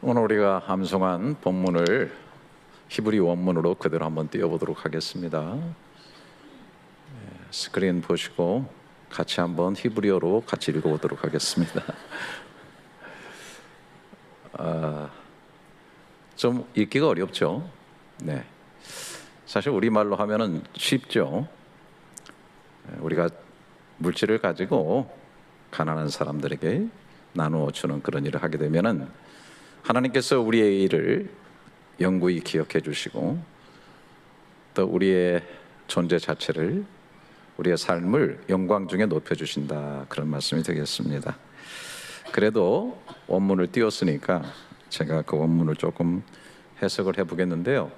오늘 우리가 암송한 본문을 히브리 원문으로 그대로 한번 띄워보도록 하겠습니다. 스크린 보시고 같이 한번 히브리어로 같이 읽어보도록 하겠습니다. 좀 읽기가 어렵죠? 네. 사실 우리말로 하면은 쉽죠. 우리가 물질을 가지고 가난한 사람들에게 나누어 주는 그런 일을 하게 되면은 하나님께서 우리의 일을 영구히 기억해 주시고 또 우리의 존재 자체를, 우리의 삶을 영광 중에 높여 주신다, 그런 말씀이 되겠습니다. 그래도 원문을 띄웠으니까 제가 그 원문을 조금 해석을 해보겠는데요.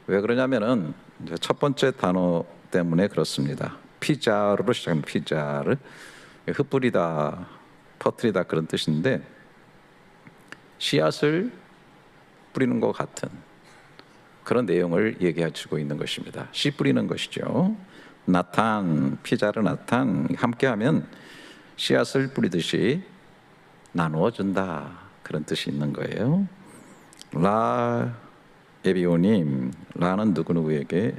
왜 그러냐면은 이제 첫 번째 단어 때문에 그렇습니다. 피자르로 시작합니다. 피자르, 흩뿌리다, 퍼뜨리다 그런 뜻인데, 씨앗을 뿌리는 것 같은 그런 내용을 얘기해주고 있는 것입니다. 씨 뿌리는 것이죠. 나탄, 피자르 나탄, 함께하면 씨앗을 뿌리듯이 나누어 준다, 그런 뜻이 있는 거예요. 라 에비오님, 라는 누구누구에게,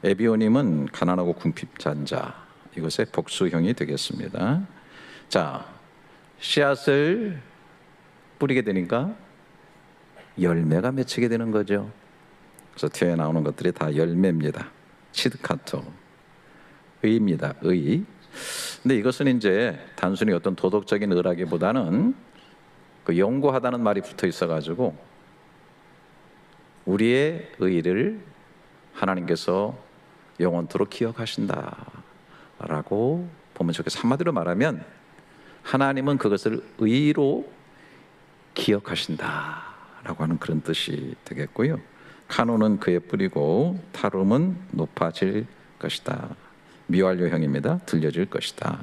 에비오님은 가난하고 궁핍한 자, 이것의 복수형이 되겠습니다. 자, 씨앗을 뿌리게 되니까 열매가 맺히게 되는 거죠. 그래서 뒤에 나오는 것들이 다 열매입니다. 치드카토, 의입니다. 의. 근데 이것은 이제 단순히 어떤 도덕적인 의라기보다는 그 연구하다는 말이 붙어 있어가지고 우리의 의를 하나님께서 영원토록 기억하신다라고 보면 좋겠어요. 한마디로 말하면 하나님은 그것을 의로 기억하신다라고 하는 그런 뜻이 되겠고요. 카노는 그에 뿌리고 타룸은 높아질 것이다. 미완료형입니다. 들려질 것이다.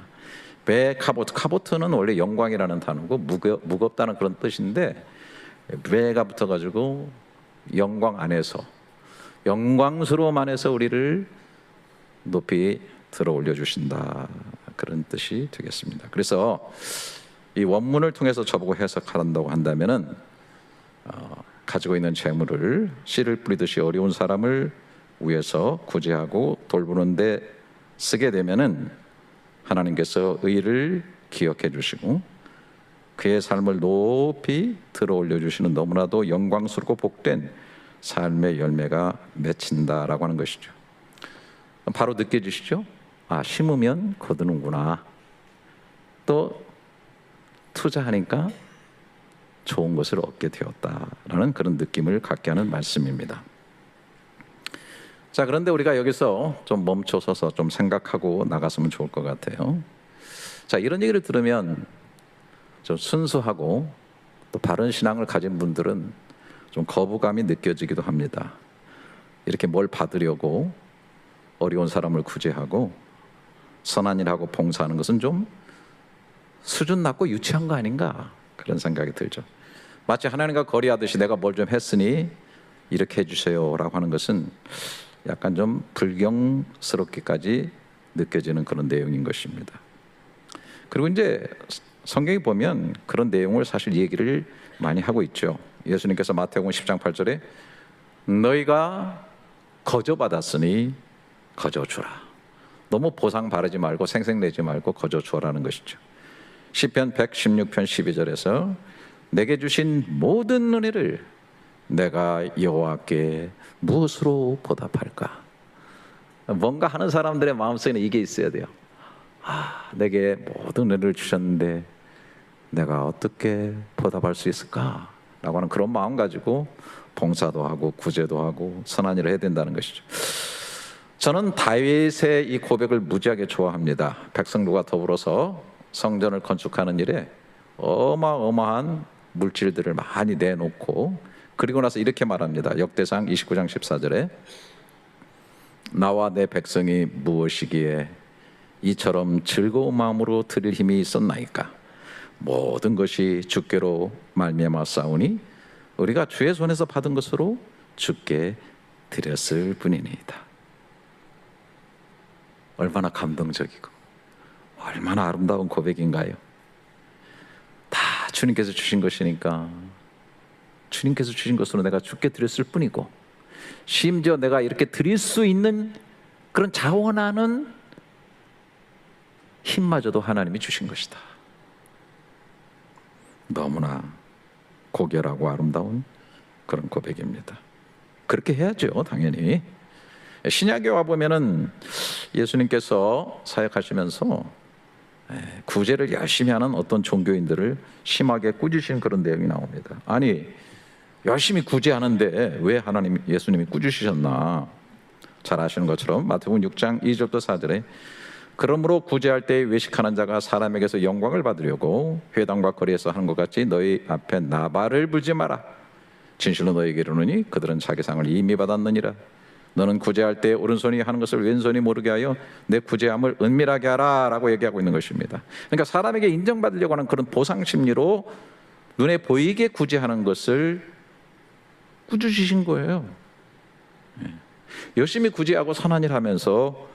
베 카보트, 카보트는 원래 영광이라는 단어고 무겁다는 그런 뜻인데, 베가 붙어가지고 영광 안에서, 영광스러움 안에서 우리를 높이 들어 올려주신다, 그런 뜻이 되겠습니다. 그래서 이 원문을 통해서 저보고 해석한다고 한다면은 가지고 있는 재물을 씨를 뿌리듯이 어려운 사람을 위해서 구제하고 돌보는데 쓰게 되면은 하나님께서 의를 기억해 주시고 그의 삶을 높이 들어 올려 주시는 너무나도 영광스럽고 복된 삶의 열매가 맺힌다라고 하는 것이죠. 바로 느껴지시죠? 아, 심으면 거두는구나. 또 투자하니까 좋은 것을 얻게 되었다라는 그런 느낌을 갖게 하는 말씀입니다. 자, 그런데 우리가 여기서 좀 멈춰서서 좀 생각하고 나갔으면 좋을 것 같아요. 자, 이런 얘기를 들으면 좀 순수하고 또 바른 신앙을 가진 분들은 좀 거부감이 느껴지기도 합니다. 이렇게 뭘 받으려고 어려운 사람을 구제하고 선한 일하고 봉사하는 것은 좀 수준 낮고 유치한 거 아닌가, 그런 생각이 들죠. 마치 하나님과 거리하듯이 내가 뭘 좀 했으니 이렇게 해주세요 라고 하는 것은 약간 좀 불경스럽게까지 느껴지는 그런 내용인 것입니다. 그리고 이제 성경에 보면 그런 내용을 사실 얘기를 많이 하고 있죠. 예수님께서 마태복음 10장 8절에 너희가 거저 받았으니 거저 주라. 너무 보상 바르지 말고 생색내지 말고 거저 주라는 것이죠. 시편 116편 12절에서 내게 주신 모든 은혜를 내가 여호와께 무엇으로 보답할까? 뭔가 하는 사람들의 마음속에는 이게 있어야 돼요. 아, 내게 모든 은혜를 주셨는데 내가 어떻게 보답할 수 있을까? 라고 하는 그런 마음 가지고 봉사도 하고 구제도 하고 선한 일을 해야 된다는 것이죠. 저는 다윗의 이 고백을 무지하게 좋아합니다. 백성들과 더불어서 성전을 건축하는 일에 어마어마한 물질들을 많이 내놓고, 그리고 나서 이렇게 말합니다. 역대상 29장 14절에 나와 내 백성이 무엇이기에 이처럼 즐거운 마음으로 드릴 힘이 있었나이까? 모든 것이 주께로 말미암아 싸우니 우리가 주의 손에서 받은 것으로 주께 드렸을 뿐이니이다. 얼마나 감동적이고 얼마나 아름다운 고백인가요? 다 주님께서 주신 것이니까 주님께서 주신 것으로 내가 주께 드렸을 뿐이고, 심지어 내가 이렇게 드릴 수 있는 그런 자원하는 힘마저도 하나님이 주신 것이다. 너무나 고결하고 아름다운 그런 고백입니다. 그렇게 해야죠, 당연히. 신약에 와 보면은 예수님께서 사역하시면서 구제를 열심히 하는 어떤 종교인들을 심하게 꾸짖으신 그런 내용이 나옵니다. 아니, 열심히 구제하는데 왜 예수님이 꾸짖으셨나? 잘 아시는 것처럼 마태복음 6장 2절부터 4절에 그러므로 구제할 때 외식하는 자가 사람에게서 영광을 받으려고 회당과 거리에서 하는 것 같이 너희 앞에 나발을 불지 마라. 진실로 너희에게 이르노니 그들은 자기 상을 이미 받았느니라. 너는 구제할 때 오른손이 하는 것을 왼손이 모르게 하여 내 구제함을 은밀하게 하라 라고 얘기하고 있는 것입니다. 그러니까 사람에게 인정받으려고 하는 그런 보상 심리로 눈에 보이게 구제하는 것을 꾸짖으신 거예요. 열심히 구제하고 선한 일 하면서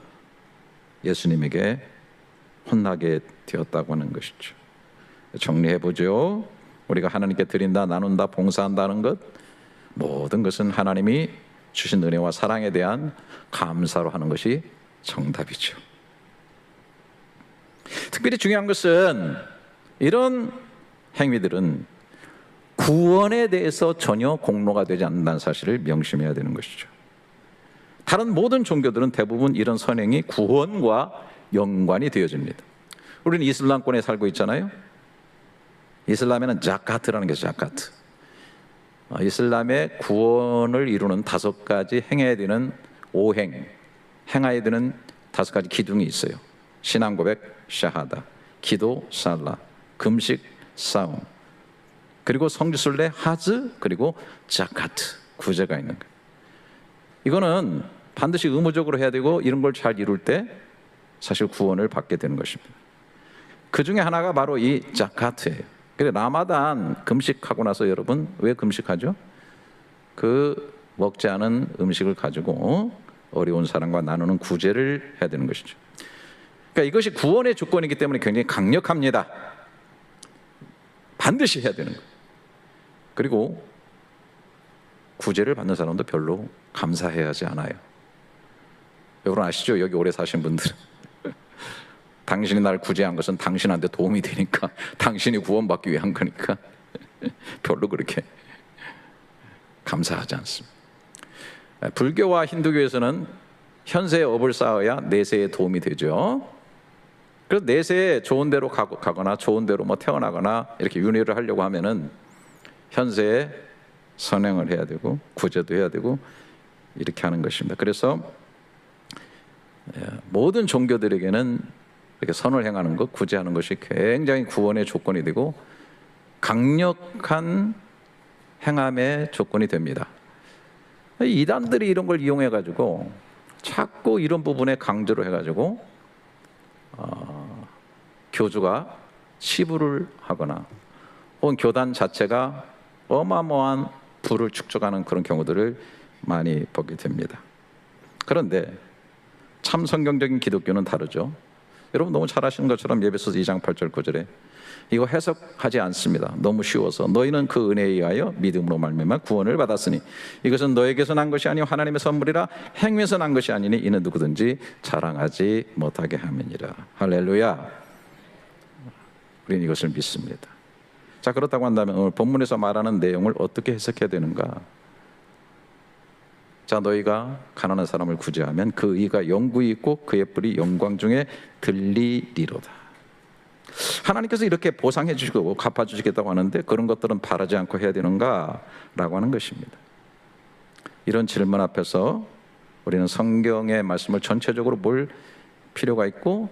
예수님에게 혼나게 되었다고 하는 것이죠. 정리해보죠. 우리가 하나님께 드린다, 나눈다, 봉사한다는 것, 모든 것은 하나님이 주신 은혜와 사랑에 대한 감사로 하는 것이 정답이죠. 특별히 중요한 것은 이런 행위들은 구원에 대해서 전혀 공로가 되지 않는다는 사실을 명심해야 되는 것이죠. 다른 모든 종교들은 대부분 이런 선행이 구원과 연관이 되어집니다. 우리는 이슬람권에 살고 있잖아요. 이슬람에는 자카트라는 게 있어요. 자카트. 이슬람의 구원을 이루는 5가지 행해야 되는 5행, 행해야 되는 5가지 기둥이 있어요. 신앙 고백, 샤하다, 기도, 살라, 금식, 사움, 그리고 성지순례, 하즈, 그리고 자카트, 구제가 있는 거예요. 이거는 반드시 의무적으로 해야 되고 이런 걸 잘 이룰 때 사실 구원을 받게 되는 것입니다. 그 중에 하나가 바로 이 자카트예요. 그래서 라마단 금식하고 나서 여러분 왜 금식하죠? 그 먹지 않은 음식을 가지고 어려운 사람과 나누는 구제를 해야 되는 것이죠. 그러니까 이것이 구원의 조건이기 때문에 굉장히 강력합니다. 반드시 해야 되는 거예요. 그리고 구제를 받는 사람도 별로 감사해야 하지 않아요. 여러분 아시죠? 여기 오래 사신 분들은 당신이 날 구제한 것은 당신한테 도움이 되니까, 당신이 구원받기 위한 거니까 별로 그렇게 감사하지 않습니다. 불교와 힌두교에서는 현세의 업을 쌓아야 내세에 도움이 되죠. 그래서 내세에 좋은 데로 가거나 좋은 데로 태어나거나 이렇게 윤회를 하려고 하면은 현세에 선행을 해야 되고 구제도 해야 되고 이렇게 하는 것입니다. 그래서 모든 종교들에게는 이렇게 선을 행하는 것, 구제하는 것이 굉장히 구원의 조건이 되고 강력한 행함의 조건이 됩니다. 이단들이 이런 걸 이용해 가지고 자꾸 이런 부분에 강조를 해 가지고 교주가 치부를 하거나 혹은 교단 자체가 어마어마한 부를 축적하는 그런 경우들을 많이 보게 됩니다. 그런데 참 성경적인 기독교는 다르죠. 여러분 너무 잘 아시는 것처럼 예배서 2장 8절 9절에 이거 해석하지 않습니다. 너무 쉬워서 너희는 그 은혜에 의하여 믿음으로 말미암아 구원을 받았으니 이것은 너에게서 난 것이 아니요 하나님의 선물이라 행위에서 난 것이 아니니 이는 누구든지 자랑하지 못하게 함이니라. 할렐루야. 우리는 이것을 믿습니다. 자, 그렇다고 한다면 오늘 본문에서 말하는 내용을 어떻게 해석해야 되는가? 자, 너희가 가난한 사람을 구제하면 그 의가 영구히 있고 그의 뿔이 영광 중에 들리리로다. 하나님께서 이렇게 보상해 주시고 갚아 주시겠다고 하는데 그런 것들은 바라지 않고 해야 되는가? 라고 하는 것입니다. 이런 질문 앞에서 우리는 성경의 말씀을 전체적으로 볼 필요가 있고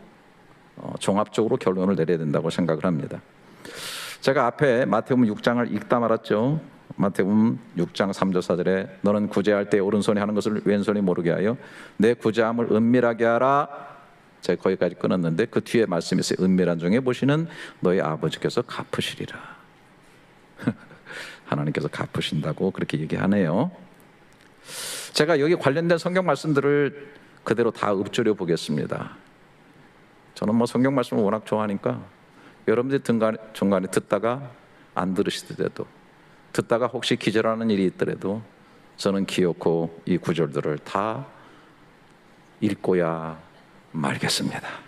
종합적으로 결론을 내려야 된다고 생각을 합니다. 제가 앞에 마태복음 6장을 읽다 말았죠. 마태복음 6장 3절 4절에 너는 구제할 때 오른손이 하는 것을 왼손이 모르게 하여 내 구제함을 은밀하게 하라. 제가 거기까지 끊었는데 그 뒤에 말씀이 있어요. 은밀한 중에 보시는 너희 아버지께서 갚으시리라. 하나님께서 갚으신다고 그렇게 얘기하네요. 제가 여기 관련된 성경 말씀들을 그대로 다 읊조려 보겠습니다. 저는 성경 말씀을 워낙 좋아하니까 여러분들이 중간에 듣다가 안 들으시더라도 듣다가 혹시 기절하는 일이 있더라도 저는 기어코 이 구절들을 다 읽고야 말겠습니다.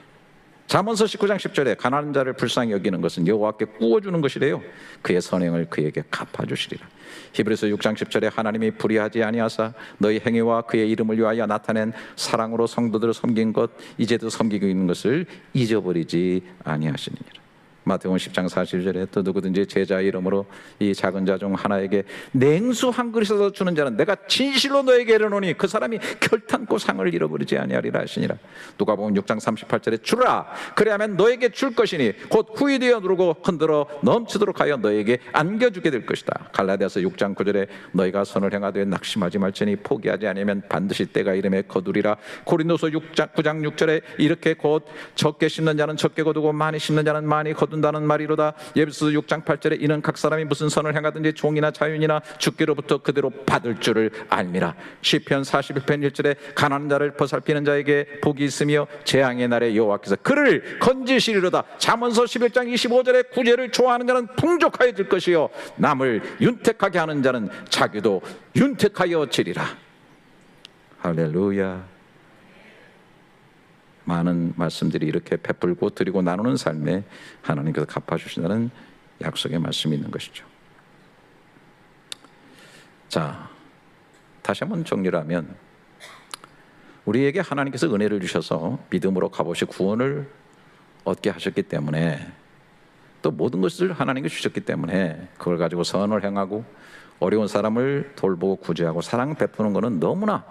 잠언서 19장 10절에 가난한 자를 불쌍히 여기는 것은 여호와께 구워주는 것이래요. 그의 선행을 그에게 갚아주시리라. 히브리서 6장 10절에 하나님이 불의하지 아니하사 너희 행위와 그의 이름을 위하여 나타낸 사랑으로 성도들을 섬긴 것 이제도 섬기고 있는 것을 잊어버리지 아니하시니라. 마태복음 10장 40절에 또 누구든지 제자의 이름으로 이 작은 자 중 하나에게 냉수 한 그릇이라도 주는 자는 내가 진실로 너에게 이르노니 그 사람이 결탄코 상을 잃어버리지 아니하리라 하시니라. 누가복음 6장 38절에 주라 그리하면 너에게 줄 것이니 곧 후이되어 누르고 흔들어 넘치도록 하여 너에게 안겨주게 될 것이다. 갈라디아서 6장 9절에 너희가 선을 행하되 낙심하지 말지니 포기하지 아니하면 반드시 때가 이름에 거두리라. 고린도서 9장 6절에 이렇게 곧 적게 심는 자는 적게 거두고 많이 심는 자는 많이 거둔다는 말이로다. 예배서 6장 8절에 이는 각 사람이 무슨 선을 행하든지 종이나 자윤이나 주께로부터 그대로 받을 줄을 알미라. 시편 41편 1절에 가난한 자를 보살피는 자에게 복이 있으며 재앙의 날에 여호와께서 그를 건지시리로다. 잠언서 11장 25절에 구제를 좋아하는 자는 풍족하여질 것이요 남을 윤택하게 하는 자는 자기도 윤택하여지리라. 할렐루야. 많은 말씀들이 이렇게 베풀고 드리고 나누는 삶에 하나님께서 갚아주신다는 약속의 말씀이 있는 것이죠. 자, 다시 한번 정리를 하면 우리에게 하나님께서 은혜를 주셔서 믿음으로 값없이 구원을 얻게 하셨기 때문에 또 모든 것을 하나님께 주셨기 때문에 그걸 가지고 선을 행하고 어려운 사람을 돌보고 구제하고 사랑 베푸는 것은 너무나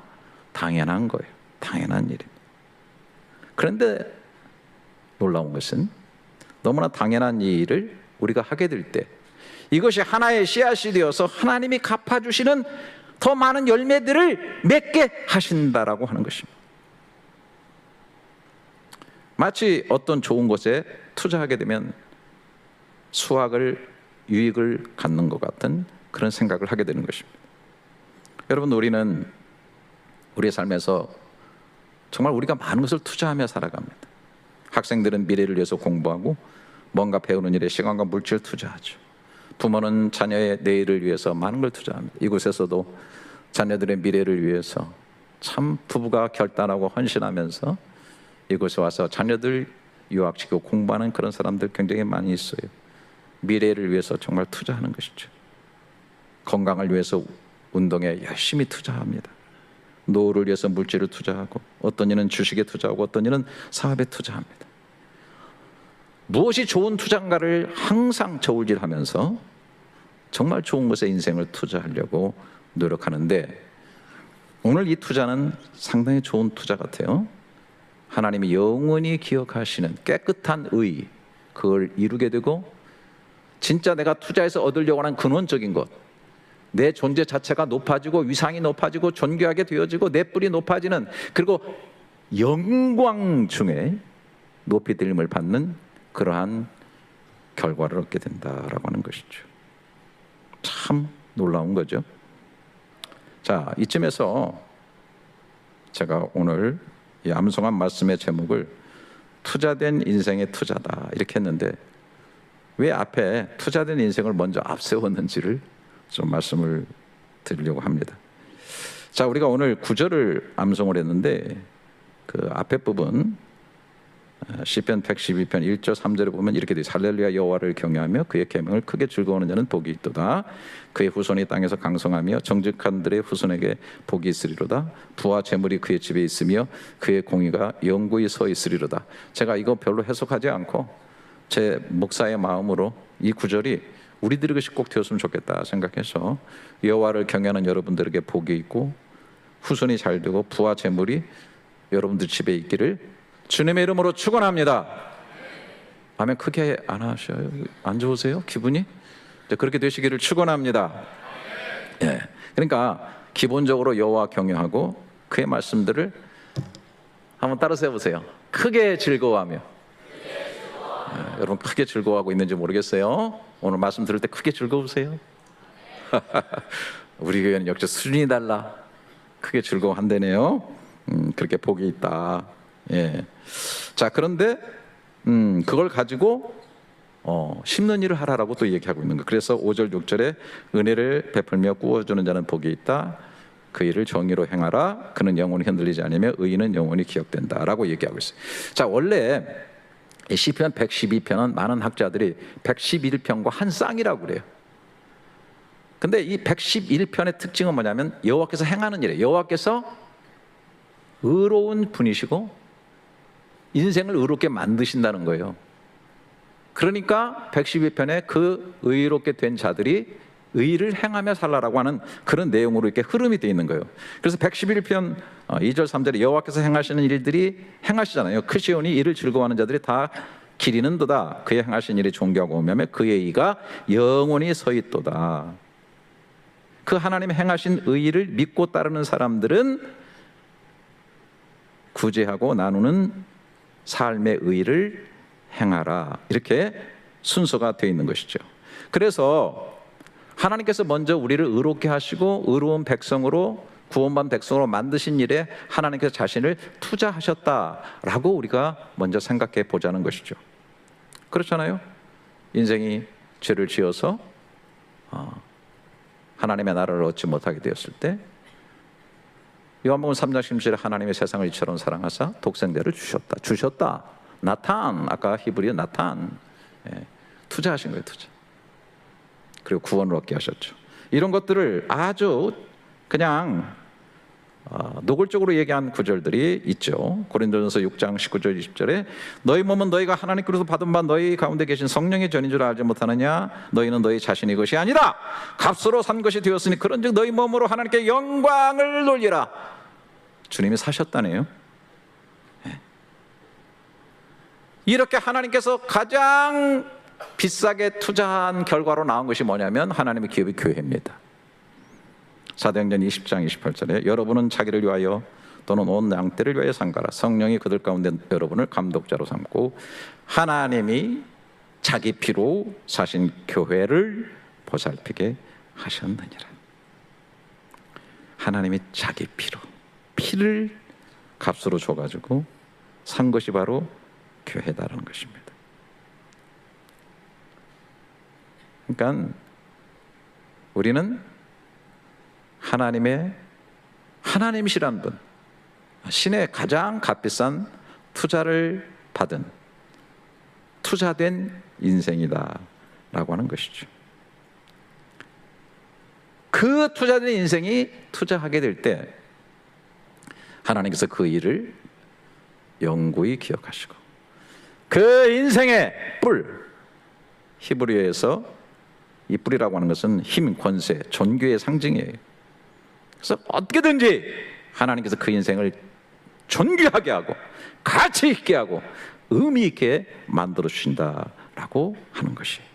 당연한 거예요. 당연한 일입니다. 그런데 놀라운 것은 너무나 당연한 일을 우리가 하게 될 때 이것이 하나의 씨앗이 되어서 하나님이 갚아주시는 더 많은 열매들을 맺게 하신다라고 하는 것입니다. 마치 어떤 좋은 것에 투자하게 되면 수확을 유익을 갖는 것 같은 그런 생각을 하게 되는 것입니다. 여러분, 우리는 우리의 삶에서 정말 우리가 많은 것을 투자하며 살아갑니다. 학생들은 미래를 위해서 공부하고 뭔가 배우는 일에 시간과 물질을 투자하죠. 부모는 자녀의 내일을 위해서 많은 걸 투자합니다. 이곳에서도 자녀들의 미래를 위해서 참 부부가 결단하고 헌신하면서 이곳에 와서 자녀들 유학시키고 공부하는 그런 사람들 굉장히 많이 있어요. 미래를 위해서 정말 투자하는 것이죠. 건강을 위해서 운동에 열심히 투자합니다. 노후를 위해서 물질을 투자하고 어떤 이는 주식에 투자하고 어떤 이는 사업에 투자합니다. 무엇이 좋은 투자인가를 항상 저울질하면서 정말 좋은 것에 인생을 투자하려고 노력하는데 오늘 이 투자는 상당히 좋은 투자 같아요. 하나님이 영원히 기억하시는 깨끗한 의, 그걸 이루게 되고 진짜 내가 투자해서 얻으려고 하는 근원적인 것, 내 존재 자체가 높아지고 위상이 높아지고 존귀하게 되어지고 내 뿔이 높아지는, 그리고 영광 중에 높이 들림을 받는 그러한 결과를 얻게 된다라고 하는 것이죠. 참 놀라운 거죠. 자, 이쯤에서 제가 오늘 이 암송한 말씀의 제목을 투자된 인생의 투자다 이렇게 했는데 왜 앞에 투자된 인생을 먼저 앞세웠는지를 좀 말씀을 드리려고 합니다. 자, 우리가 오늘 9절을 암송을 했는데 그 앞에 부분 시편 112편 1절 3절에 보면 이렇게 되어 있어요. 할렐루야, 여호와를 경외하며 그의 계명을 크게 즐거워하는 자는 복이 있도다. 그의 후손이 땅에서 강성하며 정직한들의 후손에게 복이 있으리로다. 부와 재물이 그의 집에 있으며 그의 공의가 영구히 서 있으리로다. 제가 이거 별로 해석하지 않고 제 목사의 마음으로 이 구절이 우리들의 것이 꼭 되었으면 좋겠다 생각해서 여호와를 경외하는 여러분들에게 복이 있고 후손이 잘 되고 부와 재물이 여러분들 집에 있기를 주님의 이름으로 축원합니다. 아멘. 크게 안 하셔요? 안 좋으세요? 기분이? 그렇게 되시기를 축원합니다. 예. 그러니까 기본적으로 여호와 경외하고 그의 말씀들을 한번 따라서 해보세요. 크게 즐거워하며. 예, 여러분 크게 즐거워하고 있는지 모르겠어요. 오늘 말씀 들을 때 크게 즐거우세요? 우리 교회는 역시 수준이 달라. 크게 즐거워한다네요. 그렇게 복이 있다. 예. 자, 그런데 그걸 가지고 심는 일을 하라라고 또 얘기하고 있는 거예요. 그래서 5절 6절에 은혜를 베풀며 꾸어주는 자는 복이 있다. 그 일을 정의로 행하라. 그는 영원히 흔들리지 않으며 의인은 영원히 기억된다라고 얘기하고 있어요. 자, 원래 시편 112편은 많은 학자들이 111편과 한 쌍이라고 그래요. 근데 이 111편의 특징은 뭐냐면 여호와께서 행하는 일이에요. 여호와께서 의로운 분이시고 인생을 의롭게 만드신다는 거예요. 그러니까 112편에 그 의롭게 된 자들이 의를 행하며 살라라고 하는 그런 내용으로 이렇게 흐름이 되어 있는 거예요. 그래서 111편 2절 3절에 여호와께서 행하시는 일들이 행하시잖아요. 크시오니 이를 즐거워하는 자들이 다 기리는도다. 그의 행하신 일이 존귀하고 오묘하며 그의 의가 영원히 서 있도다. 그 하나님 행하신 의를 믿고 따르는 사람들은 구제하고 나누는 삶의 의를 행하라. 이렇게 순서가 되어 있는 것이죠. 그래서 하나님께서 먼저 우리를 의롭게 하시고 의로운 백성으로 구원받은 백성으로 만드신 일에 하나님께서 자신을 투자하셨다라고 우리가 먼저 생각해 보자는 것이죠. 그렇잖아요. 인생이 죄를 지어서 하나님의 나라를 얻지 못하게 되었을 때 요한복음 3장 17절에 하나님의 세상을 이처럼 사랑하사 독생자를 주셨다. 나탄, 아까 히브리어 나탄, 투자하신 거예요. 투자. 그리고 구원을 얻게 하셨죠. 이런 것들을 아주 그냥 노골적으로 얘기한 구절들이 있죠. 고린도전서 6장 19절 20절에 너희 몸은 너희가 하나님께로서 받은 바 너희 가운데 계신 성령의 전인 줄 알지 못하느냐. 너희는 너희 자신의 것이 아니다. 값으로 산 것이 되었으니 그런즉 너희 몸으로 하나님께 영광을 돌리라. 주님이 사셨다네요. 이렇게 하나님께서 가장 비싸게 투자한 결과로 나온 것이 뭐냐면 하나님의 기업이 교회입니다. 사도행전 20장 28절에 여러분은 자기를 위하여 또는 온 양떼를 위하여 상가라. 성령이 그들 가운데 여러분을 감독자로 삼고 하나님이 자기 피로 사신 교회를 보살피게 하셨느니라. 하나님이 자기 피를 값으로 줘가지고 산 것이 바로 교회다라는 것입니다. 그러니까 우리는 하나님이시란 분, 신의 가장 값비싼 투자를 받은 투자된 인생이다라고 하는 것이죠. 그 투자된 인생이 투자하게 될 때 하나님께서 그 일을 영구히 기억하시고 그 인생의 뿔, 히브리어에서 이 뿔이라고 하는 것은 힘, 권세, 존귀의 상징이에요. 그래서 어떻게든지 하나님께서 그 인생을 존귀하게 하고 가치 있게 하고 의미 있게 만들어 주신다라고 하는 것이에요.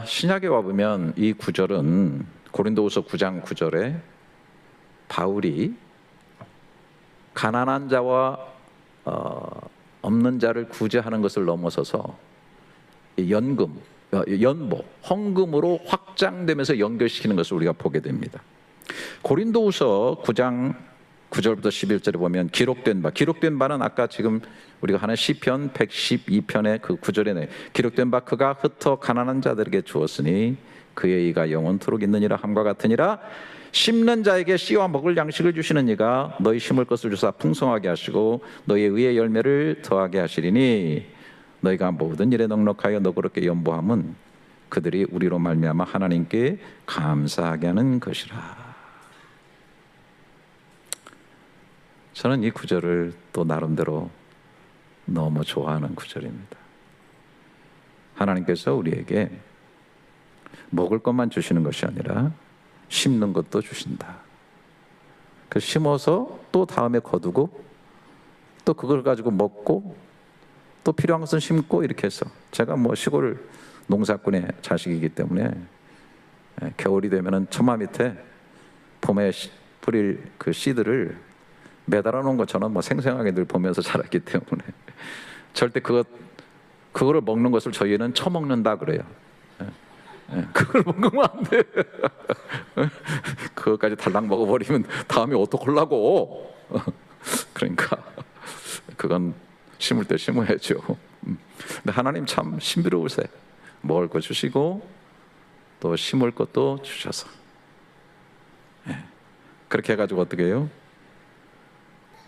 신약에 와보면 이 구절은 고린도후서 9장 9절에 바울이 가난한 자와 없는 자를 구제하는 것을 넘어서서 연금, 연보, 헌금으로 확장되면서 연결시키는 것을 우리가 보게 됩니다. 고린도후서 9장 9절부터 11절에 보면 기록된 바는 아까 지금 우리가 하는 시편 112편의 그 9절에 기록된 바 그가 흩어 가난한 자들에게 주었으니 그의 의가 영원토록 있느니라 함과 같으니라. 심는 자에게 씨와 먹을 양식을 주시는 이가 너희 심을 것을 주사 풍성하게 하시고 너희의 의의 열매를 더하게 하시리니 너희가 모든 일에 넉넉하여 너그럽게 연보함은 그들이 우리로 말미암아 하나님께 감사하게 하는 것이라. 저는 이 구절을 또 나름대로 너무 좋아하는 구절입니다. 하나님께서 우리에게 먹을 것만 주시는 것이 아니라 심는 것도 주신다. 그 심어서 또 다음에 거두고 또 그걸 가지고 먹고 또 필요한 것은 심고 이렇게 해서 제가 시골 농사꾼의 자식이기 때문에 겨울이 되면은 처마 밑에 봄에 뿌릴 그 씨들을 매달아 놓은 것처럼 생생하게 늘 보면서 자랐기 때문에 절대 그거를 먹는 것을 저희는 처먹는다 그래요. 그걸 먹으면 안 돼. 그것까지 달랑 먹어버리면 다음에 어떡하려고. 그러니까 그건 심을 때 심어야죠. 근데 하나님 참 신비로우세요. 먹을 거 주시고 또 심을 것도 주셔서, 그렇게 해가지고 어떻게 해요?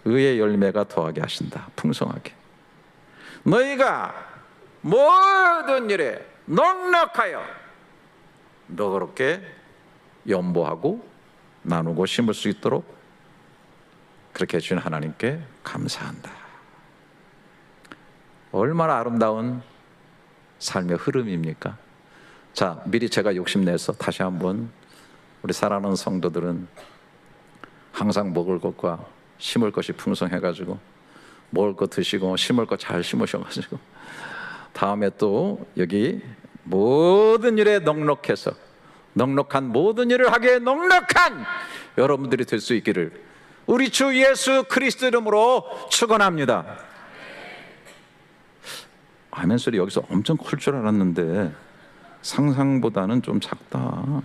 의의 열매가 더하게 하신다. 풍성하게. 너희가 모든 일에 넉넉하여 너그럽게 연보하고 나누고 심을 수 있도록 그렇게 해주신 하나님께 감사한다. 얼마나 아름다운 삶의 흐름입니까? 자, 미리 제가 욕심내서 다시 한번 우리 사랑하는 성도들은 항상 먹을 것과 심을 것이 풍성해가지고 먹을 것 드시고 심을 것 잘 심으셔가지고 다음에 또 여기 모든 일에 넉넉해서 넉넉한 모든 일을 하기에 넉넉한 여러분들이 될 수 있기를 우리 주 예수 그리스도 이름으로 축원합니다. 아멘 소리 여기서 엄청 클 줄 알았는데 상상보다는 좀 작다.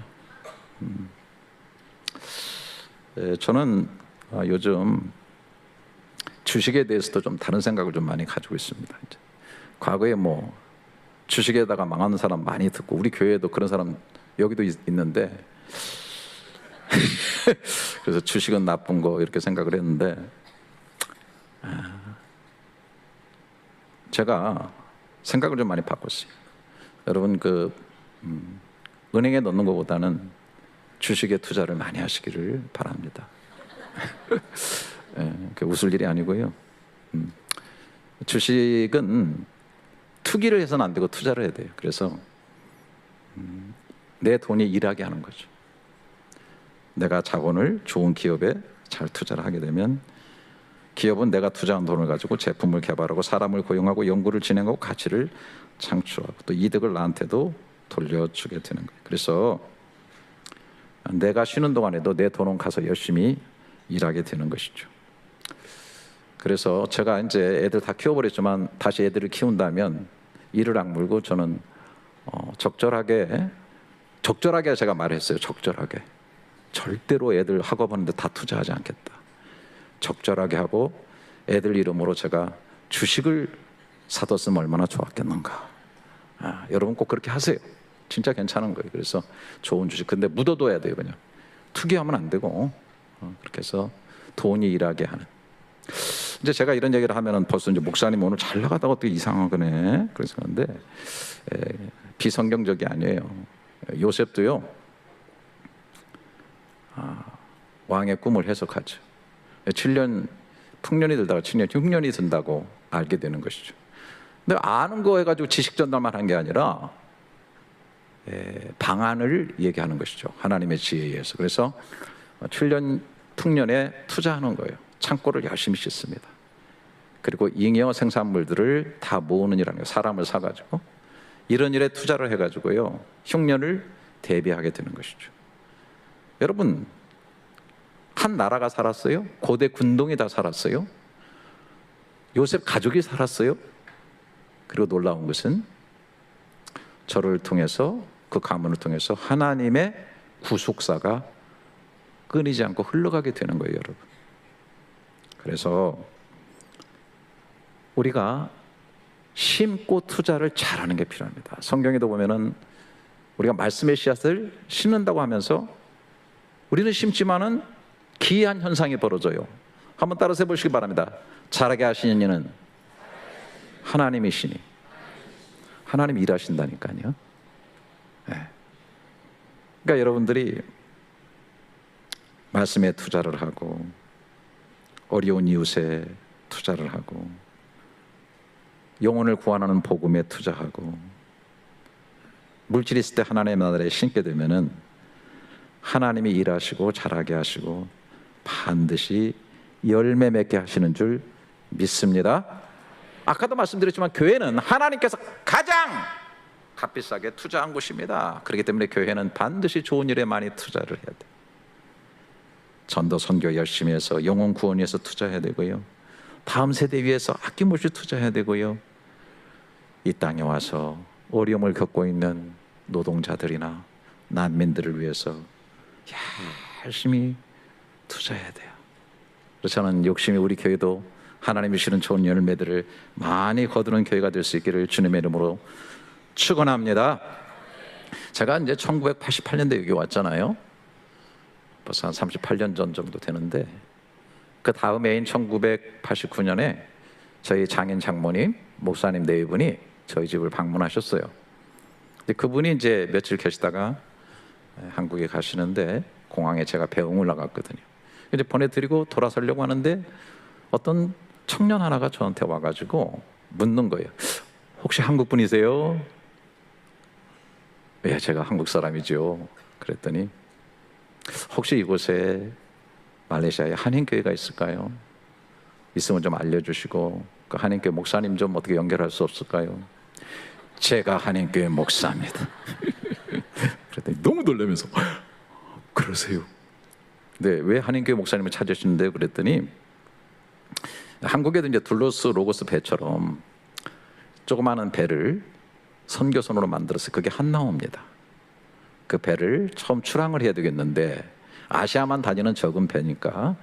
저는 요즘 주식에 대해서도 좀 다른 생각을 좀 많이 가지고 있습니다. 이제 과거에 뭐 주식에다가 망하는 사람 많이 듣고 우리 교회에도 그런 사람 여기도 있는데 그래서 주식은 나쁜 거 이렇게 생각을 했는데 제가 생각을 좀 많이 바꿨어요. 여러분 은행에 넣는 것보다는 주식에 투자를 많이 하시기를 바랍니다. 웃을 일이 아니고요. 주식은 투기를 해서는 안 되고 투자를 해야 돼요. 그래서 내 돈이 일하게 하는 거죠. 내가 자본을 좋은 기업에 잘 투자를 하게 되면 기업은 내가 투자한 돈을 가지고 제품을 개발하고 사람을 고용하고 연구를 진행하고 가치를 창출하고 또 이득을 나한테도 돌려주게 되는 거예요. 그래서 내가 쉬는 동안에도 내 돈은 가서 열심히 일하게 되는 것이죠. 그래서 제가 이제 애들 다 키워버렸지만 다시 애들을 키운다면 이를 악물고 저는 적절하게 제가 말했어요. 적절하게. 절대로 애들 학업하는데 다 투자하지 않겠다. 적절하게 하고 애들 이름으로 제가 주식을 사뒀으면 얼마나 좋았겠는가. 여러분 꼭 그렇게 하세요. 진짜 괜찮은 거예요. 그래서 좋은 주식. 근데 묻어둬야 돼요. 그냥 투기하면 안 되고 그렇게 해서 돈이 일하게 하는. 이제 제가 이런 얘기를 하면은 벌써 이제 목사님 오늘 잘 나가다가 어떻게 이상하네 그래서 그런데 비성경적이 아니에요. 요셉도요 왕의 꿈을 해석하죠. 7년 풍년이 들다가 7년 흉년이 든다고 알게 되는 것이죠. 근데 아는 거 해가지고 지식 전달만 한 게 아니라 방안을 얘기하는 것이죠. 하나님의 지혜에 의해서. 그래서 7년 풍년에 투자하는 거예요. 창고를 열심히 씻습니다. 그리고 잉여 생산물들을 다 모으는 일하는 거예요. 사람을 사가지고 이런 일에 투자를 해가지고요 흉년을 대비하게 되는 것이죠. 여러분 한 나라가 살았어요? 고대 군동이 다 살았어요? 요셉 가족이 살았어요? 그리고 놀라운 것은 저를 통해서 그 가문을 통해서 하나님의 구속사가 끊이지 않고 흘러가게 되는 거예요, 여러분. 그래서 우리가 심고 투자를 잘하는 게 필요합니다. 성경에도 보면은 우리가 말씀의 씨앗을 심는다고 하면서 우리는 심지만은 기이한 현상이 벌어져요. 한번 따라서 해보시기 바랍니다. 자라게 하시는 이는 하나님이시니. 하나님이 일하신다니까요. 네. 그러니까 여러분들이 말씀에 투자를 하고 어려운 이웃에 투자를 하고 영혼을 구원하는 복음에 투자하고 물질이 있을 때 하나님의 나라에 심게 되면은 하나님이 일하시고 자라게 하시고 반드시 열매 맺게 하시는 줄 믿습니다. 아까도 말씀드렸지만 교회는 하나님께서 가장 값비싸게 투자한 곳입니다. 그렇기 때문에 교회는 반드시 좋은 일에 많이 투자를 해야 돼요. 전도 선교 열심히 해서 영혼 구원 위해서 투자해야 되고요. 다음 세대 위해서 아낌없이 투자해야 되고요. 이 땅에 와서 어려움을 겪고 있는 노동자들이나 난민들을 위해서 열심히 투자해야 돼요. 그래서 저는 욕심이 우리 교회도 하나님이 주시는 좋은 열매들을 많이 거두는 교회가 될 수 있기를 주님의 이름으로 축원합니다. 제가 이제 1988년도에 여기 왔잖아요. 벌써 한 38년 전 정도 되는데, 그 다음 해인 1989년에 저희 장인 장모님, 목사님 네 분이 저희 집을 방문하셨어요. 근데 그분이 이제 며칠 계시다가 한국에 가시는데 공항에 제가 배웅을 나갔거든요. 이제 보내드리고 돌아서려고 하는데 어떤 청년 하나가 저한테 와가지고 묻는 거예요. 혹시 한국 분이세요? 예, 제가 한국 사람이죠. 그랬더니 혹시 이곳에 말레이시아에 한인교회가 있을까요? 있으면 좀 알려주시고 그 한인교회 목사님 좀 어떻게 연결할 수 없을까요? 제가 한인교회 목사입니다. 그랬더니 너무 놀라면서 그러세요? 네, 왜 한인교회 목사님을 찾으시는데요? 그랬더니 한국에도 이제 둘로스 로고스 배처럼 조그마한 배를 선교선으로 만들었어요. 그게 한나오입니다. 그 배를 처음 출항을 해야 되겠는데 아시아만 다니는 적은 배니까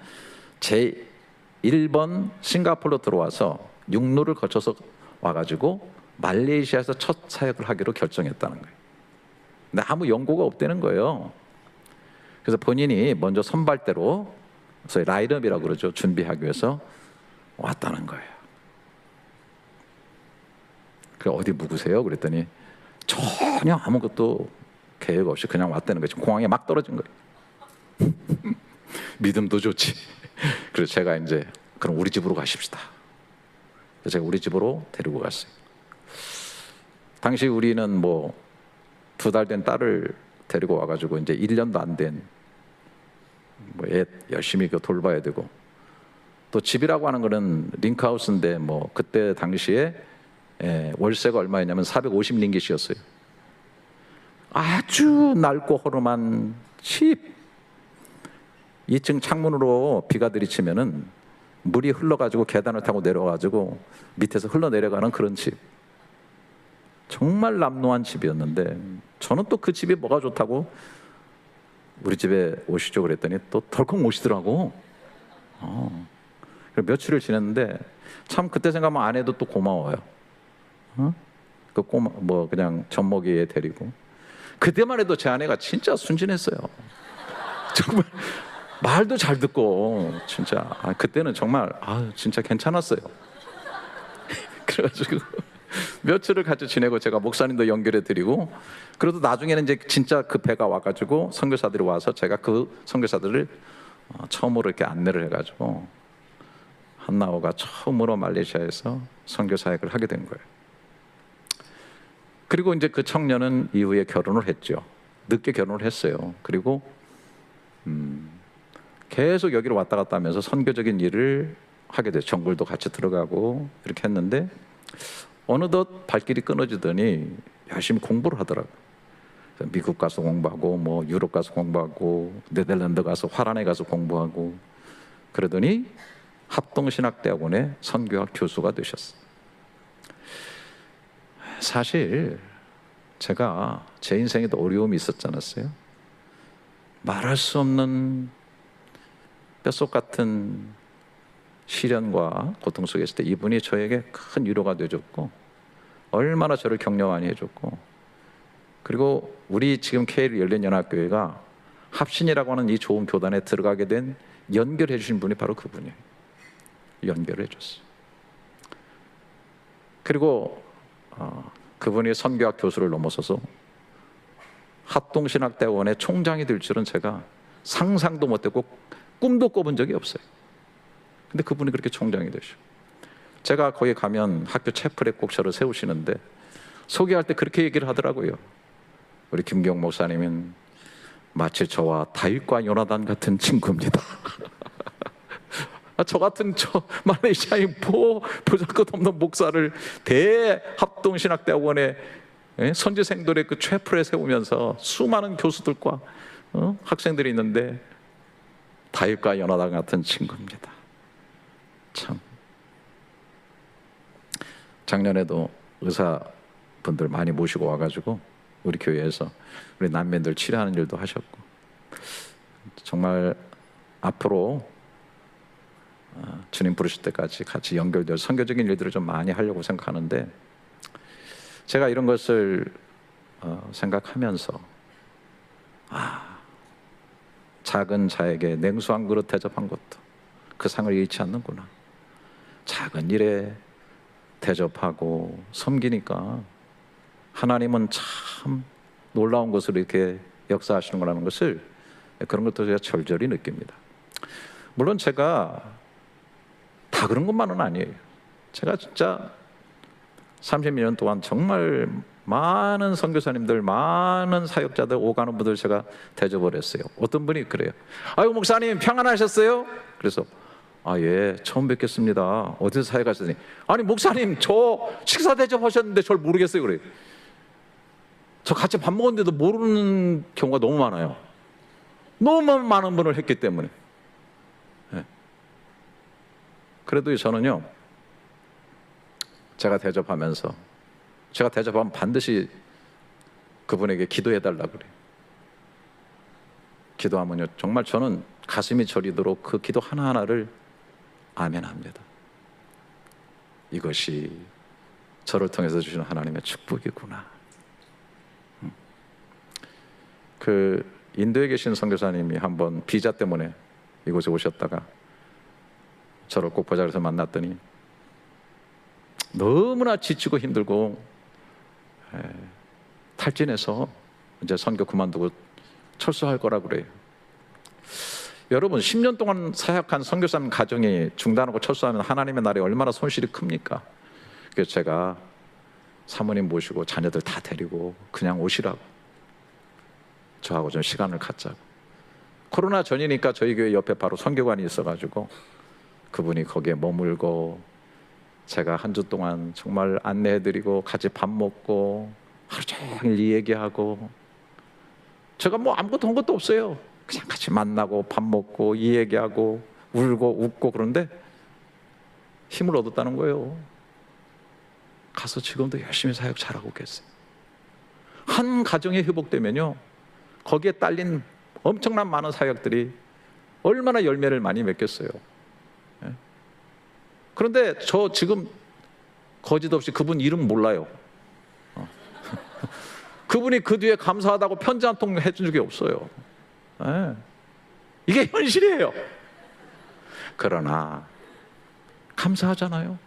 제1번 싱가포르로 들어와서 육로를 거쳐서 와가지고 말레이시아에서 첫 사역을 하기로 결정했다는 거예요. 근데 아무 연고가 없다는 거예요. 그래서 본인이 먼저 선발대로 소위 라인업이라고 그러죠. 준비하기 위해서 왔다는 거예요. 그래서 어디 묵으세요? 그랬더니 전혀 아무것도 계획 없이 그냥 왔다는 거죠. 공항에 막 떨어진 거예요. 믿음도 좋지. 그래서 제가 이제 그럼 우리 집으로 가십시다. 그래서 제가 우리 집으로 데리고 갔어요. 당시 우리는 뭐 2달 된 딸을 데리고 와가지고 이제 1년도 안 된 뭐 애 열심히 돌봐야 되고, 또 집이라고 하는 거는 링크하우스인데 뭐 그때 당시에 월세가 얼마였냐면 450링깃이었어요. 아주 낡고 허름한 집. 2층 창문으로 비가 들이치면은 물이 흘러가지고 계단을 타고 내려가지고 밑에서 흘러내려가는 그런 집. 정말 남루한 집이었는데 저는 또 그 집이 뭐가 좋다고 우리 집에 오시죠 그랬더니 또 덜컥 오시더라고. 며칠을 지냈는데 참 그때 생각하면 아내도 또 고마워요. 그 꼬마 뭐 그냥 젖먹이에 데리고. 그때만 해도 제 아내가 진짜 순진했어요. 정말 말도 잘 듣고 진짜 그때는 정말 진짜 괜찮았어요. 그래가지고 며칠을 같이 지내고 제가 목사님도 연결해 드리고, 그래도 나중에는 이제 진짜 그 배가 와가지고 선교사들이 와서 제가 그 선교사들을 처음으로 이렇게 안내를 해가지고 한나오가 처음으로 말레이시아에서 선교 사역을 하게 된 거예요. 그리고 이제 그 청년은 이후에 결혼을 했죠. 늦게 결혼을 했어요. 그리고 계속 여기로 왔다 갔다 하면서 선교적인 일을 하게 돼요. 정글도 같이 들어가고 이렇게 했는데 어느덧 발길이 끊어지더니 열심히 공부를 하더라고요. 미국 가서 공부하고 뭐 유럽 가서 공부하고 네덜란드 가서 화란에 가서 공부하고 그러더니 합동신학대학원의 선교학 교수가 되셨어요. 사실 제가 제 인생에도 어려움이 있었지 않았어요? 말할 수 없는 뼛속 같은 시련과 고통 속에 있을 때 이분이 저에게 큰 위로가 되어줬고 얼마나 저를 격려 많이 해줬고, 그리고 우리 지금 KL 열린연합교회가 합신이라고 하는 이 좋은 교단에 들어가게 된 연결해 주신 분이 바로 그분이에요. 연결해 줬어요. 그리고 그분이 선교학 교수를 넘어서서 합동신학대학원의 총장이 될 줄은 제가 상상도 못했고 꿈도 꿔본 적이 없어요. 근데 그분이 그렇게 총장이 되시고, 제가 거기 가면 학교 채플에 꼭 저를 세우시는데 소개할 때 그렇게 얘기를 하더라고요. 우리 김기용 목사님은 마치 저와 다윗과 요나단 같은 친구입니다. 저 같은 말레이시아의 보잘것없는 목사를 대합동신학대학원에 선지생들의 그 채플에 세우면서 수많은 교수들과 학생들이 있는데 다윗과 요나단 같은 친구입니다. 참. 작년에도 의사분들 많이 모시고 와가지고 우리 교회에서 우리 난민들 치료하는 일도 하셨고, 정말 앞으로 주님 부르실 때까지 같이 연결될 선교적인 일들을 좀 많이 하려고 생각하는데, 제가 이런 것을 생각하면서 작은 자에게 냉수 한 그릇 대접한 것도 그 상을 잃지 않는구나. 작은 일에 대접하고 섬기니까 하나님은 참 놀라운 것을 이렇게 역사하시는 거라는 것을, 그런 것도 제가 절절히 느낍니다. 물론 제가 다 그런 것만은 아니에요. 제가 진짜 30년 동안 정말 많은 선교사님들, 많은 사역자들, 오가는 분들 제가 대접을 했어요. 어떤 분이 그래요. 아이고 목사님 평안하셨어요? 그래서 예, 처음 뵙겠습니다. 어디서 사역하셨니? 아니 목사님 저 식사 대접하셨는데 저를 모르겠어요. 그래요. 저 같이 밥 먹었는데도 모르는 경우가 너무 많아요. 너무 많은 분을 했기 때문에. 그래도 저는요, 제가 대접하면 반드시 그분에게 기도해달라고 그래요. 기도하면요, 정말 저는 가슴이 저리도록 그 기도 하나하나를 아멘합니다. 이것이 저를 통해서 주시는 하나님의 축복이구나. 그 인도에 계신 선교사님이 한번 비자 때문에 이곳에 오셨다가 저를 꼭 보자 그래서 만났더니 너무나 지치고 힘들고 탈진해서 이제 선교 그만두고 철수할 거라 그래요. 여러분 10년 동안 사역한 선교사님 가정이 중단하고 철수하면 하나님의 나라에 얼마나 손실이 큽니까? 그래서 제가 사모님 모시고 자녀들 다 데리고 그냥 오시라고, 저하고 좀 시간을 갖자고. 코로나 전이니까 저희 교회 옆에 바로 선교관이 있어가지고 그분이 거기에 머물고 제가 한 주 동안 정말 안내해드리고 같이 밥 먹고 하루 종일 이 얘기하고, 제가 뭐 아무것도 한 것도 없어요. 그냥 같이 만나고 밥 먹고 이 얘기하고 울고 웃고, 그런데 힘을 얻었다는 거예요. 가서 지금도 열심히 사역 잘하고 계세요. 한 가정이 회복되면요, 거기에 딸린 엄청난 많은 사역들이 얼마나 열매를 많이 맺겠어요. 그런데 저 지금 거짓 없이 그분 이름 몰라요. 그분이 그 뒤에 감사하다고 편지 한 통 해준 적이 없어요. 이게 현실이에요. 그러나 감사하잖아요.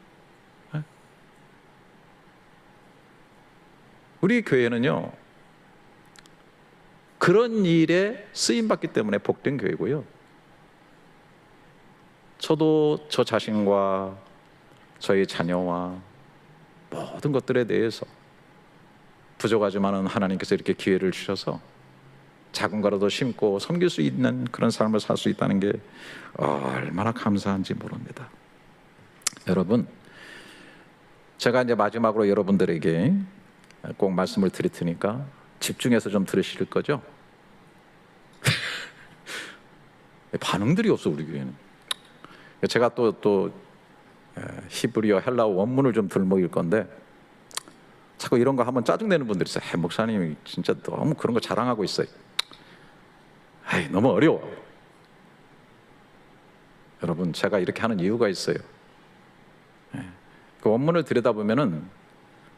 우리 교회는요, 그런 일에 쓰임받기 때문에 복된 교회고요, 저도 저 자신과 저희 자녀와 모든 것들에 대해서 부족하지만은 하나님께서 이렇게 기회를 주셔서 작은 거라도 심고 섬길 수 있는 그런 삶을 살 수 있다는 게 얼마나 감사한지 모릅니다. 여러분, 제가 이제 마지막으로 여러분들에게 꼭 말씀을 드릴 테니까 집중해서 좀 들으실 거죠? 반응들이 없어 우리 교회는. 제가 또 히브리어 헬라어 원문을 좀 들먹일 건데, 자꾸 이런 거 하면 짜증내는 분들이 있어요. 목사님이 진짜 너무 그런 거 자랑하고 있어요. 너무 어려워. 여러분, 제가 이렇게 하는 이유가 있어요. 그 원문을 들여다보면은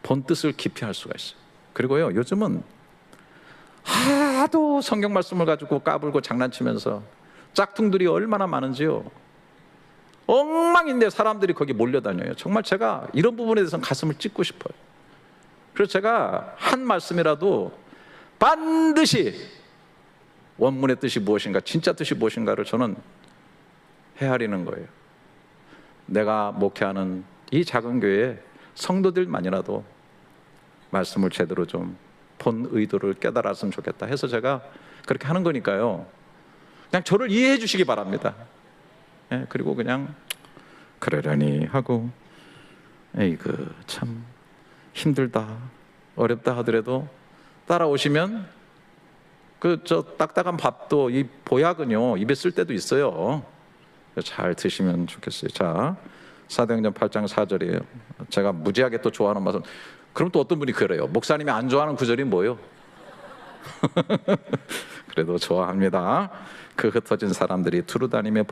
본 뜻을 깊이 알 수가 있어요. 그리고요, 요즘은 하도 성경 말씀을 가지고 까불고 장난치면서 짝퉁들이 얼마나 많은지요. 엉망인데 사람들이 거기 몰려다녀요. 정말 제가 이런 부분에 대해서는 가슴을 찢고 싶어요. 그래서 제가 한 말씀이라도 반드시 원문의 뜻이 무엇인가, 진짜 뜻이 무엇인가를 저는 헤아리는 거예요. 내가 목회하는 이 작은 교회에 성도들만이라도 말씀을 제대로 좀 본 의도를 깨달았으면 좋겠다 해서 제가 그렇게 하는 거니까요, 그냥 저를 이해해 주시기 바랍니다. 그리고 그냥 그러려니 하고, 에이그 참 힘들다 어렵다 하더라도 따라오시면 그 저 딱딱한 밥도, 이 보약은요 입에 쓸 때도 있어요. 잘 드시면 좋겠어요. 자, 사도행전 8장 4절이에요. 제가 무지하게 또 좋아하는 말씀. 그럼 또 어떤 분이 그래요. 목사님이 안 좋아하는 구절이 뭐예요? 그래도 좋아합니다. 그 흩어진 사람들이 두루 다니며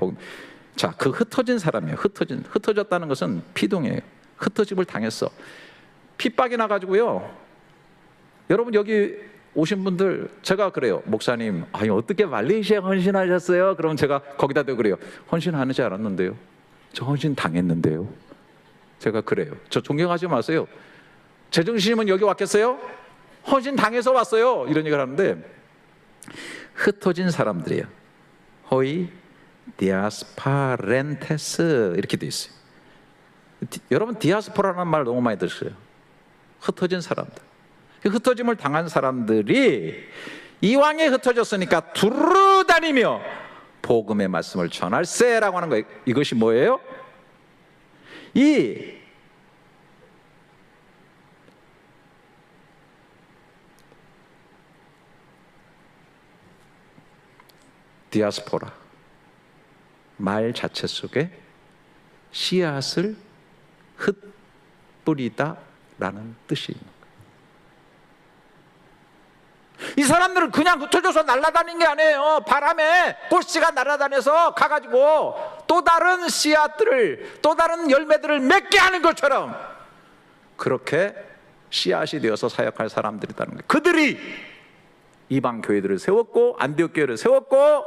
자, 그 흩어진 사람이에요. 흩어졌다는 것은 피동이에요. 흩어짐을 당했어. 핍박이 나가지고요. 여러분 여기 오신 분들 제가 그래요. 목사님, 아니 어떻게 말레이시아 헌신하셨어요? 그러면 제가 거기다 대고 그래요. 헌신하는지 알았는데요. 저 헌신 당했는데요. 제가 그래요. 저 존경하지 마세요. 제정신이면 여기 왔겠어요? 헌신 당해서 왔어요. 이런 얘기를 하는데, 흩어진 사람들이에요. 호이 디아스파렌테스 이렇게 돼 있어요. 여러분 디아스포라는 말 너무 많이 들으세요. 흩어진 사람들. 흩어짐을 당한 사람들이 이왕에 흩어졌으니까 두루 다니며 복음의 말씀을 전할세라고 하는 거예요. 이것이 뭐예요? 이 디아스포라 말 자체 속에 씨앗을 흩뿌리다 라는 뜻이 있는 거예요. 이 사람들은 그냥 흩어져서 날아다닌 게 아니에요. 바람에 꽃씨가 날아다녀서 가가지고 또 다른 씨앗들을, 또 다른 열매들을 맺게 하는 것처럼 그렇게 씨앗이 되어서 사역할 사람들이라는 거예요. 그들이 이방 교회들을 세웠고 안디옥 교회를 세웠고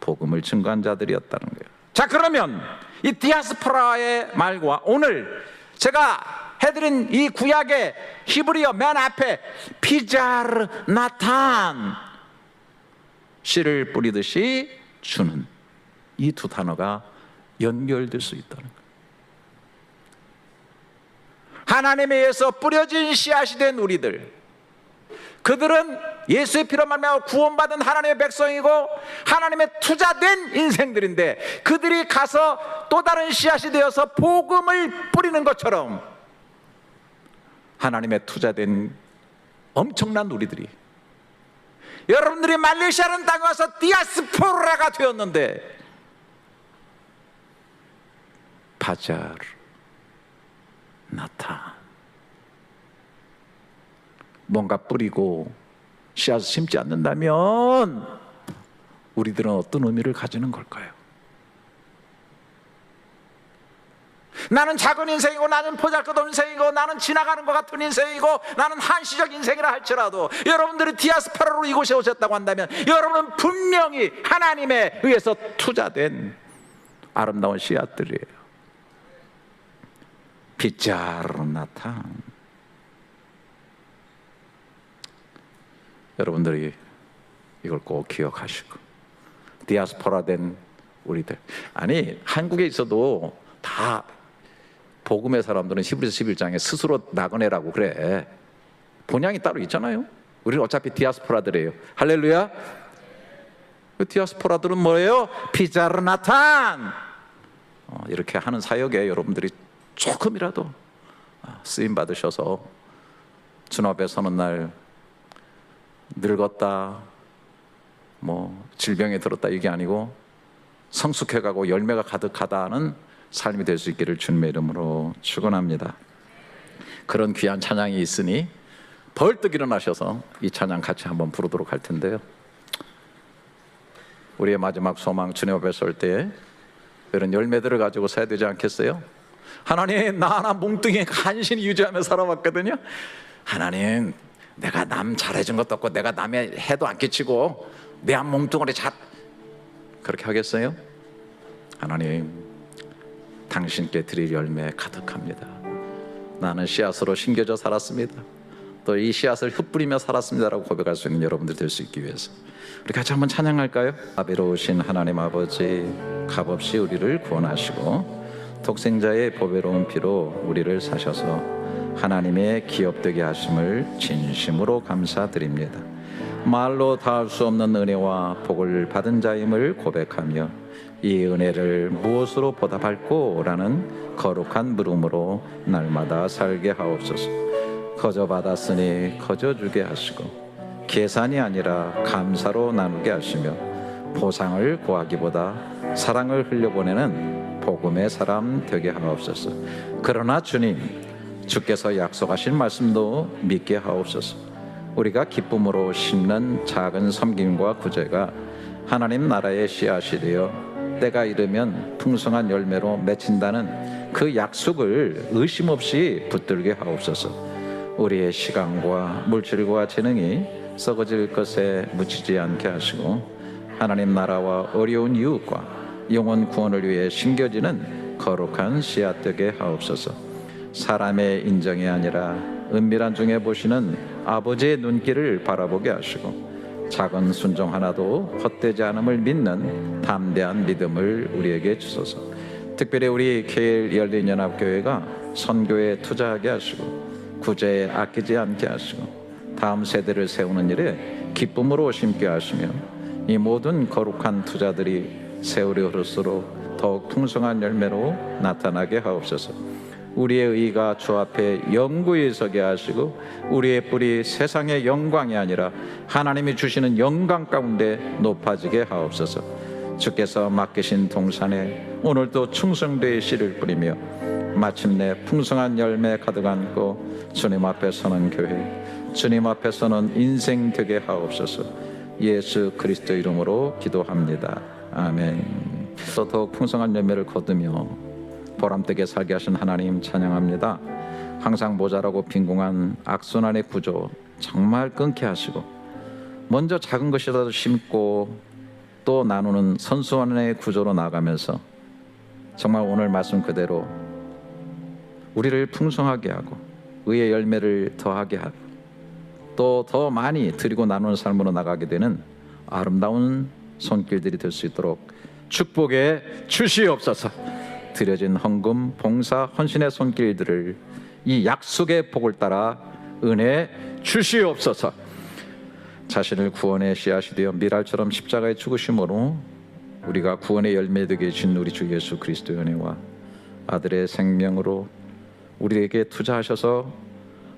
복음을 증거한 자들이었다는 거예요. 자, 그러면 이 디아스포라의 말과 오늘 제가 해드린 이 구약의 히브리어 맨 앞에 피자르 나탄, 씨를 뿌리듯이 주는, 이 두 단어가 연결될 수 있다는 거예요. 하나님에 의해서 뿌려진 씨앗이 된 우리들, 그들은 예수의 피로 말미암아 구원받은 하나님의 백성이고 하나님의 투자된 인생들인데, 그들이 가서 또 다른 씨앗이 되어서 복음을 뿌리는 것처럼 하나님의 투자된 엄청난 우리들이, 여러분들이 말레이시아라는 땅에 와서 디아스포라가 되었는데 파자르 나타, 뭔가 뿌리고 씨앗을 심지 않는다면 우리들은 어떤 의미를 가지는 걸까요? 나는 작은 인생이고, 나는 보잘것없는 인생이고, 나는 지나가는 것 같은 인생이고, 나는 한시적 인생이라 할지라도 여러분들이 디아스포라로 이곳에 오셨다고 한다면 여러분은 분명히 하나님에 의해서 투자된 아름다운 씨앗들이에요. 피자르 나탄. 여러분들이 이걸 꼭 기억하시고, 디아스포라 된 우리들, 아니 한국에 있어도 다 복음의 사람들은 히브리서 11장에 스스로 나그네라고 그래. 본향이 따로 있잖아요. 우리는 어차피 디아스포라들이에요. 할렐루야. 그 디아스포라들은 뭐예요? 피자르 나탄. 이렇게 하는 사역에 여러분들이 조금이라도 쓰임 받으셔서 주님 앞에 서는 날 늙었다, 뭐 질병에 들었다, 이게 아니고 성숙해가고 열매가 가득하다는 삶이 될 수 있기를 주님의 이름으로 축원합니다. 그런 귀한 찬양이 있으니 벌떡 일어나셔서 이 찬양 같이 한번 부르도록 할 텐데요. 우리의 마지막 소망, 주님 앞에 설 때 이런 열매들을 가지고 서야 되지 않겠어요? 하나님, 나 하나 뭉뚱이 간신히 유지하며 살아왔거든요. 하나님, 내가 남 잘해준 것도 없고 내가 남의 해도 안 끼치고 내 한 몸뚱아리 잘, 그렇게 하겠어요? 하나님, 당신께 드릴 열매 가득합니다. 나는 씨앗으로 심겨져 살았습니다. 또 이 씨앗을 흩뿌리며 살았습니다라고 고백할 수 있는 여러분들 될 수 있기 위해서 우리 같이 한번 찬양할까요? 아비로우신 하나님 아버지, 값없이 우리를 구원하시고 독생자의 보배로운 피로 우리를 사셔서 하나님의 기업되게 하심을 진심으로 감사드립니다. 말로 다할 수 없는 은혜와 복을 받은 자임을 고백하며 이 은혜를 무엇으로 보답할꼬? 라는 거룩한 물음으로 날마다 살게 하옵소서. 거저 받았으니 거저 주게 하시고 계산이 아니라 감사로 나누게 하시며 보상을 구하기보다 사랑을 흘려보내는 복음의 사람 되게 하옵소서. 그러나 주님, 주께서 약속하신 말씀도 믿게 하옵소서. 우리가 기쁨으로 심는 작은 섬김과 구제가 하나님 나라의 씨앗이 되어 때가 이르면 풍성한 열매로 맺힌다는 그 약속을 의심 없이 붙들게 하옵소서. 우리의 시간과 물질과 재능이 썩어질 것에 묻히지 않게 하시고 하나님 나라와 어려운 이웃과 영혼 구원을 위해 심겨지는 거룩한 씨앗 되게 하옵소서. 사람의 인정이 아니라 은밀한 중에 보시는 아버지의 눈길을 바라보게 하시고 작은 순종 하나도 헛되지 않음을 믿는 담대한 믿음을 우리에게 주소서. 특별히 우리 KL 열린연합교회가 선교에 투자하게 하시고 구제에 아끼지 않게 하시고 다음 세대를 세우는 일에 기쁨으로 심게 하시며 이 모든 거룩한 투자들이 세월이 흐를수록 더욱 풍성한 열매로 나타나게 하옵소서. 우리의 의가 주 앞에 영구히 서게 하시고 우리의 뿔이 세상의 영광이 아니라 하나님이 주시는 영광 가운데 높아지게 하옵소서. 주께서 맡기신 동산에 오늘도 충성되이 씨를 뿌리며 마침내 풍성한 열매 가득 안고 주님 앞에 서는 교회, 주님 앞에 서는 인생 되게 하옵소서. 예수 그리스도 이름으로 기도합니다. 아멘. 또 더욱 풍성한 열매를 거두며 보람되게 살게 하신 하나님 찬양합니다. 항상 모자라고 빈궁한 악순환의 구조 정말 끊게 하시고 먼저 작은 것이라도 심고 또 나누는 선순환의 구조로 나가면서 정말 오늘 말씀 그대로 우리를 풍성하게 하고 의의 열매를 더하게 하고 또 더 많이 드리고 나누는 삶으로 나가게 되는 아름다운 손길들이 될 수 있도록 축복해 주시옵소서. 드려진 헌금, 봉사, 헌신의 손길들을 이 약속의 복을 따라 은혜 주시옵소서. 자신을 구원의 씨앗이 되어 미랄처럼 십자가에 죽으심으로 우리가 구원의 열매 되게 해주신 우리 주 예수 그리스도의 은혜와 아들의 생명으로 우리에게 투자하셔서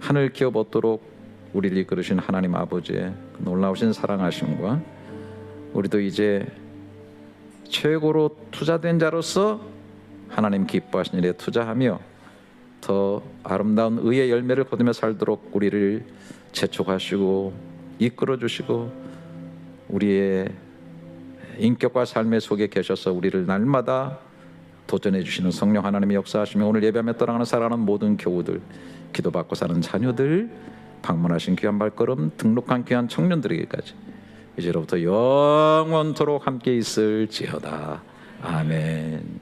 하늘 기업 얻도록 우리를 이끌으신 하나님 아버지의 놀라우신 사랑하심과 우리도 이제 최고로 투자된 자로서 하나님 기뻐하신 일에 투자하며 더 아름다운 의의 열매를 거두며 살도록 우리를 재촉하시고 이끌어주시고 우리의 인격과 삶의 속에 계셔서 우리를 날마다 도전해 주시는 성령 하나님의 역사하시며 오늘 예배하며 떠나가는 사랑하는 모든 교우들, 기도받고 사는 자녀들, 방문하신 귀한 발걸음, 등록한 귀한 청년들에게까지 이제로부터 영원토록 함께 있을지어다. 아멘.